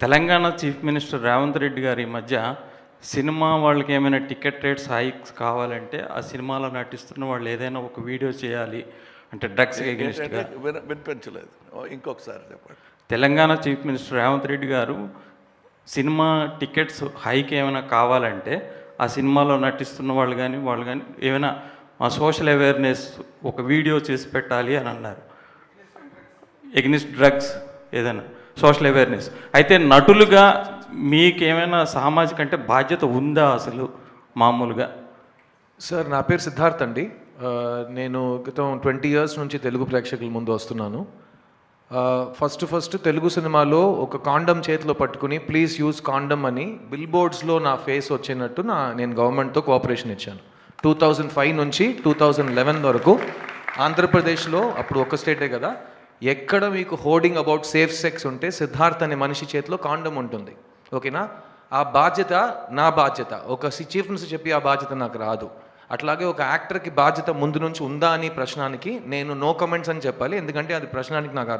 Telangana chief minister Revanth Reddy గారు ఈ మధ్య సినిమా వాళ్ళకి ఏమైనా టికెట్ రేట్స్ హైక్స్ కావాలంటే ఆ సినిమాలో నటిస్తున్న వాళ్ళు ఏదైనా ఒక వీడియో చేయాలి అంటే డ్రగ్స్ ఎగెనిస్ట్గా. వినిపించలేదు, ఇంకొకసారి చెప్పండి. తెలంగాణ చీఫ్ మినిస్టర్ రేవంత్ రెడ్డి గారు సినిమా టికెట్స్ హైక్ ఏమైనా కావాలంటే ఆ సినిమాలో నటిస్తున్న వాళ్ళు కానీ ఏమైనా సోషల్ అవేర్నెస్ ఒక వీడియో చేసి పెట్టాలి అని అన్నారు. ఎగ్నిస్ట్ డ్రగ్స్ ఏదైనా సోషల్ అవేర్నెస్. అయితే నటులుగా మీకేమైనా సామాజిక అంటే బాధ్యత ఉందా అసలు మామూలుగా? సార్, నా పేరు సిద్ధార్థ్ అండి. నేను క్రితం 20 years నుంచి తెలుగు ప్రేక్షకుల ముందు వస్తున్నాను. ఫస్ట్ తెలుగు సినిమాలో ఒక కాండమ్ చేతిలో పట్టుకుని ప్లీజ్ యూజ్ కాండమ్ అని బిల్ బోర్డ్స్లో నా ఫేస్ వచ్చినట్టు నేను గవర్నమెంట్తో కోఆపరేషన్ ఇచ్చాను. 2005 నుంచి 2011 వరకు ఆంధ్రప్రదేశ్లో, అప్పుడు ఒక స్టేటే కదా, ఎక్కడ మీకు హోర్డింగ్ అబౌట్ సేఫ్ సెక్స్ ఉంటే సిద్ధార్థ్ అనే మనిషి చేతిలో కాండమ్ ఉంటుంది. ఓకేనా? ఆ బాధ్యత నా బాధ్యత. ఒక చీఫ్ మినిస్టర్ చెప్పి ఆ బాధ్యత నాకు రాదు. అట్లాగే ఒక యాక్టర్కి బాధ్యత ముందు నుంచి ఉందా అని ప్రశ్నానికి నేను నో కమెంట్స్ అని చెప్పాలి. ఎందుకంటే అది ప్రశ్నానికి నాకు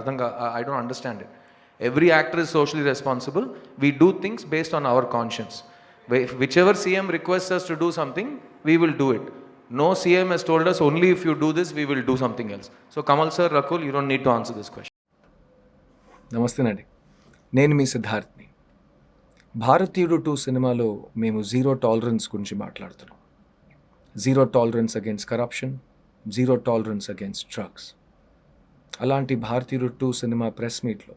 I don't understand it. Every actor is socially responsible. We do things based on hour conscience. Which ever CM request us to do something, we will do it. No CM has told us only if you do this, we will do something else. So Kamal sir, Rakul, you don't need to answer this question. నమస్తేనండి, నేను మీ సిద్ధార్థ్ని. భారతీయుడు 2 సినిమాలో మేము zero tolerance గురించి మాట్లాడుతున్నాం. Zero tolerance against corruption, zero tolerance against drugs. అలాంటి భారతీయుడు 2 cinema press మీట్లో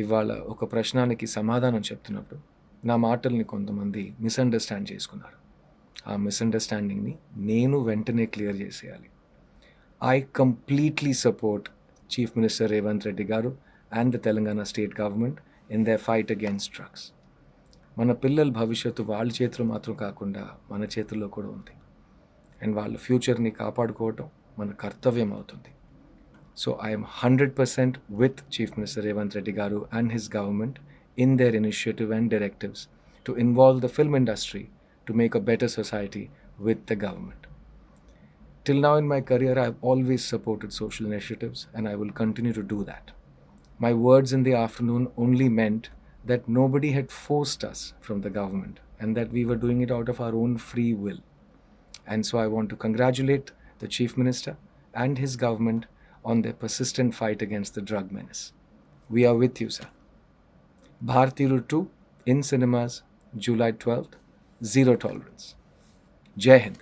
ఇవాళ ఒక ప్రశ్నానికి సమాధానం చెప్తున్నప్పుడు నా మాటల్ని కొంతమంది మిస్అండర్స్టాండ్ చేసుకున్నారు. ఆ మిస్అండర్స్టాండింగ్ని నేను వెంటనే క్లియర్ చేసేయాలి. I completely support chief minister Revanth Reddy garu and the Telangana state government in the fight against drugs. మన పిల్లల భవిష్యత్తు వాళ్ళ చేతిలో మాత్రం కాకుండా మన చేతుల్లో కూడా ఉంది. అండ్ వాళ్ళ ఫ్యూచర్ని కాపాడుకోవటం మన కర్తవ్యం అవుతుంది. So I'm 100% with chief minister Revanth Reddy garu and his government in their initiative and directives to involve the film industry to make a better society with the government. Till now in my career, I have always supported social initiatives and I will continue to do that. My words in the afternoon only meant that nobody had forced us from the government and that we were doing it out of our own free will. And so I want to congratulate the Chief Minister and his government on their persistent fight against the drug menace. We are with you, sir. Bharatiyu 2 in cinemas, July 12th. Zero tolerance. Jai Hind.